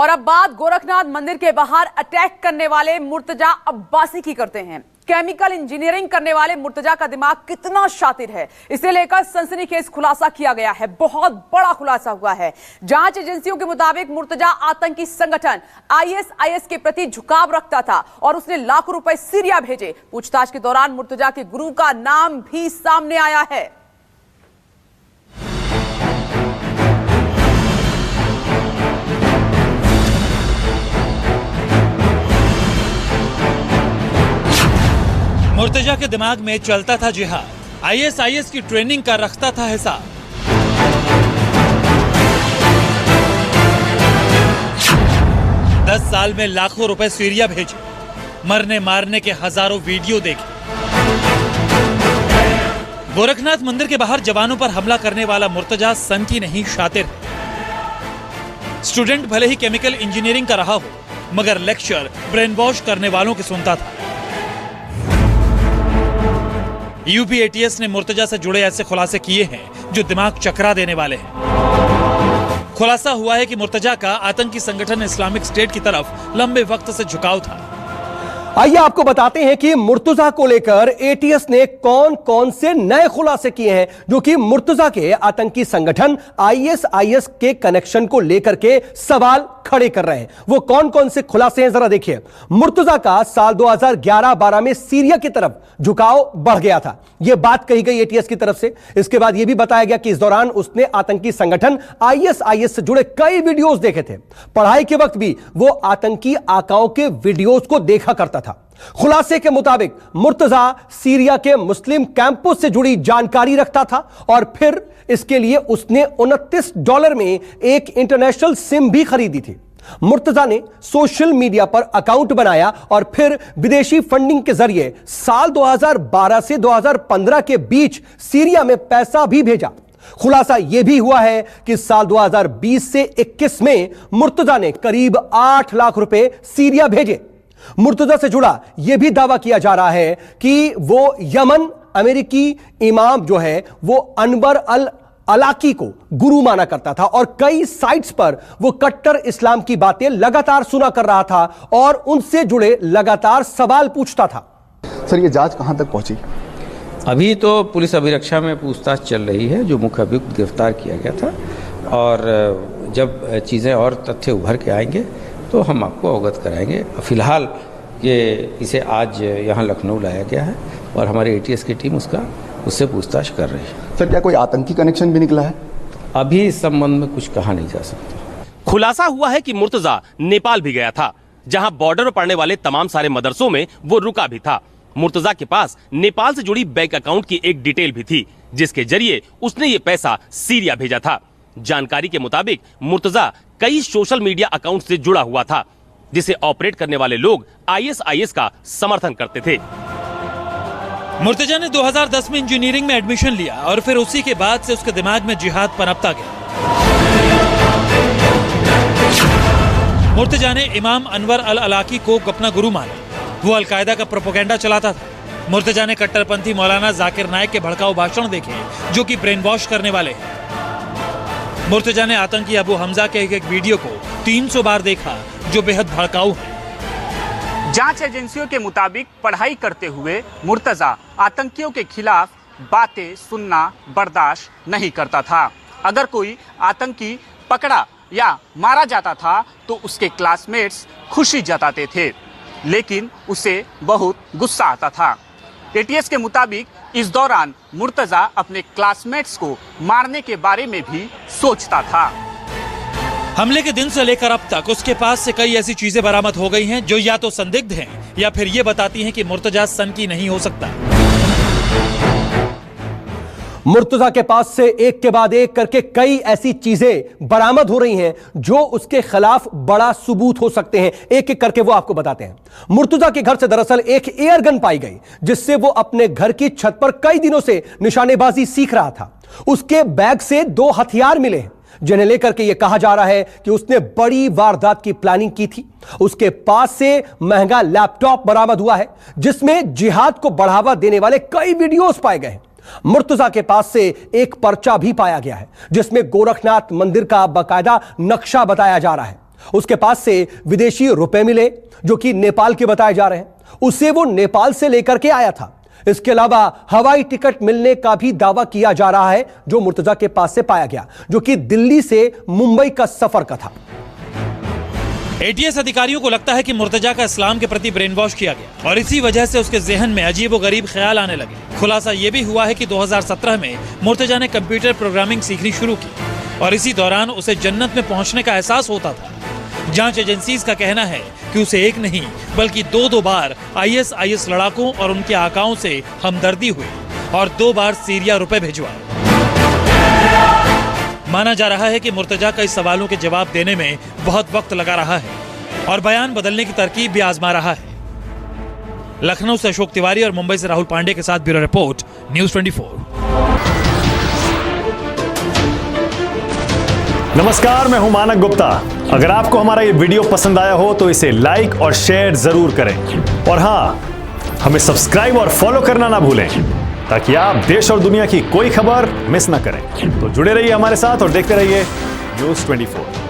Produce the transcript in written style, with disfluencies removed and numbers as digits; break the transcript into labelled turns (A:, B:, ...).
A: और अब बात गोरखनाथ मंदिर के बाहर अटैक करने वाले मुर्तजा अब्बासी की करते हैं। केमिकल इंजीनियरिंग करने वाले मुर्तजा का दिमाग कितना शातिर है, इसे लेकर सनसनीखेज खुलासा किया गया है। बहुत बड़ा खुलासा हुआ है। जांच एजेंसियों के मुताबिक मुर्तजा आतंकी संगठन आईएसआईएस के प्रति झुकाव रखता था और उसने लाखों रुपए सीरिया भेजे। पूछताछ के दौरान मुर्तजा के गुरु का नाम भी सामने आया है।
B: मुर्तजा के दिमाग में चलता था जिहाद, आईएसआईएस की ट्रेनिंग का रखता था हिसाब। दस साल में लाखों रुपए सीरिया भेजे, मरने मारने के हजारों वीडियो देखे। गोरखनाथ मंदिर के बाहर जवानों पर हमला करने वाला मुर्तजा सन की नहीं शातिर। स्टूडेंट भले ही केमिकल इंजीनियरिंग का रहा हो, मगर लेक्चर ब्रेन वॉश करने वालों की सुनता था। यूपी एटीएस ने मुर्तजा से जुड़े ऐसे खुलासे किए हैं जो दिमाग चकरा देने वाले हैं। खुलासा हुआ है कि मुर्तजा का आतंकी संगठन इस्लामिक स्टेट की तरफ लंबे वक्त से झुकाव था।
C: आइए आपको बताते हैं कि मुर्तजा को लेकर एटीएस ने कौन कौन से नए खुलासे किए हैं जो कि मुर्तजा के आतंकी संगठन आईएसआईएस के कनेक्शन को लेकर के सवाल खड़े कर रहे हैं। वो कौन कौन से खुलासे हैं जरा देखिए। मुर्तजा का साल 2011-12 में सीरिया की तरफ झुकाव बढ़ गया था, यह बात कही गई एटीएस की तरफ से। इसके बाद यह भी बताया गया कि इस दौरान उसने आतंकी संगठन आईएसआईएस से जुड़े कई वीडियोस देखे थे। पढ़ाई के वक्त भी वो आतंकी आकाओं के वीडियोस को देखा करता था। खुलासे के मुताबिक मुर्तजा सीरिया के मुस्लिम कैंपस से जुड़ी जानकारी रखता था और फिर इसके लिए उसने $29 में एक इंटरनेशनल सिम भी खरीदी थी। मुर्तजा ने सोशल मीडिया पर अकाउंट बनाया और फिर विदेशी फंडिंग के जरिए साल 2012 से 2015 के बीच सीरिया में पैसा भी भेजा। खुलासा यह भी हुआ है कि साल 2020 से 21 में मुर्तजा ने करीब 8 लाख रुपए सीरिया भेजे। मुर्तजा से जुड़ा यह भी दावा किया जा रहा है कि वो यमन अमेरिकी इमाम जो है वो अनवर अल अलाकी को गुरु माना करता था और कई साइट्स पर वो कट्टर इस्लाम की बातें लगातार सुना कर रहा था और उनसे जुड़े लगातार सवाल पूछता था।
D: सर, ये जांच कहां तक पहुंची?
E: अभी तो पुलिस अभिरक्षा में पूछताछ चल रही है। जो मुख्य अभियुक्त गिरफ्तार किया गया था और जब चीज़ें और तथ्य उभर के आएंगे तो हम आपको अवगत कराएंगे। फिलहाल ये इसे आज यहाँ लखनऊ लाया गया है और हमारी एटीएस की टीम उससे पूछताछ कर रही है।
D: सर, क्या कोई आतंकी कनेक्शन भी निकला है?
E: अभी इस संबंध में कुछ कहा नहीं जा सकता।
F: खुलासा हुआ है कि मुर्तजा नेपाल भी गया था, जहां बॉर्डर पर पड़ने वाले तमाम सारे मदरसों में वो रुका भी था। मुर्तजा के पास नेपाल से जुड़ी बैंक अकाउंट की एक डिटेल भी थी, जिसके जरिए उसने ये पैसा सीरिया भेजा था। जानकारी के मुताबिक मुर्तजा कई सोशल मीडिया अकाउंट से जुड़ा हुआ था, जिसे ऑपरेट करने वाले लोग आईएसआईएस का समर्थन करते थे।
B: मुर्तजा ने 2010 में इंजीनियरिंग में एडमिशन लिया और फिर उसी के बाद से उसके दिमाग में जिहाद पनपता गया। मुर्तजा ने इमाम अनवर अल अलाकी को अपना गुरु माना। वो अलकायदा का प्रोपेगेंडा चलाता था। मुर्तजा ने कट्टरपंथी मौलाना जाकिर नाइक के भड़काऊ भाषण देखे जो कि ब्रेन वॉश करने वाले हैं। मुर्तजा ने आतंकी अबू हमजा के एक वीडियो को 300 बार देखा जो बेहद भड़काऊ है।
G: जांच एजेंसियों के मुताबिक पढ़ाई करते हुए मुर्तजा आतंकियों के खिलाफ बातें सुनना बर्दाश्त नहीं करता था। अगर कोई आतंकी पकड़ा या मारा जाता था तो उसके क्लासमेट्स खुशी जताते थे, लेकिन उसे बहुत गुस्सा आता था। एटीएस के मुताबिक इस दौरान मुर्तजा अपने क्लासमेट्स को मारने के बारे में भी सोचता था।
B: हमले के दिन से लेकर अब तक उसके पास से कई ऐसी चीजें बरामद हो गई हैं जो या तो संदिग्ध हैं या फिर ये बताती हैं कि मुर्तजा सन की नहीं हो सकता।
C: मुर्तजा के पास से एक के बाद एक करके कई ऐसी चीजें बरामद हो रही हैं जो उसके खिलाफ बड़ा सबूत हो सकते हैं। एक एक करके वो आपको बताते हैं। मुर्तजा के घर से दरअसल एक एयर गन पाई गई जिससे वो अपने घर की छत पर कई दिनों से निशानेबाजी सीख रहा था। उसके बैग से 2 हथियार मिले हैं जिन्हें लेकर के यह कहा जा रहा है कि उसने बड़ी वारदात की प्लानिंग की थी। उसके पास से महंगा लैपटॉप बरामद हुआ है जिसमें जिहाद को बढ़ावा देने वाले कई वीडियोस पाए गए हैं। मुर्तजा के पास से एक पर्चा भी पाया गया है जिसमें गोरखनाथ मंदिर का बाकायदा नक्शा बताया जा रहा है उसके पास से विदेशी रुपए मिले जो कि नेपाल के बताए जा रहे हैं, उसे वो नेपाल से लेकर के आया था। इसके अलावा हवाई टिकट मिलने का भी दावा किया जा रहा है जो मुर्तजा के पास से पाया गया, जो कि दिल्ली से मुंबई का सफर का था।
B: एटीएस अधिकारियों को लगता है कि मुर्तजा का इस्लाम के प्रति ब्रेन वॉश किया गया और इसी वजह से उसके जहन में अजीब व गरीब ख्याल आने लगे। खुलासा यह भी हुआ है कि 2017 में मुर्तजा ने कंप्यूटर प्रोग्रामिंग सीखनी शुरू की और इसी दौरान उसे जन्नत में पहुंचने का एहसास होता था। जांच एजेंसीज का कहना है कि उसे एक नहीं बल्कि दो बार आईएसआईएस लड़ाकों और उनके आकाओं से हमदर्दी हुई और 2 बार सीरिया रुपए भिजवाए। माना जा रहा है कि मुर्तजा का इस सवालों के जवाब देने में बहुत वक्त लगा रहा है और बयान बदलने की तरकीब भी आजमा रहा है। लखनऊ से अशोक तिवारी और मुंबई से राहुल पांडे के साथ ब्यूरो रिपोर्ट, न्यूज़ 24।
H: नमस्कार, मैं हूं मानक गुप्ता। अगर आपको हमारा ये वीडियो पसंद आया हो तो इसे लाइक और शेयर जरूर करें और हाँ, हमें सब्सक्राइब और फॉलो करना ना भूलें ताकि आप देश और दुनिया की कोई खबर मिस ना करें। तो जुड़े रहिए हमारे साथ और देखते रहिए न्यूज़ 24।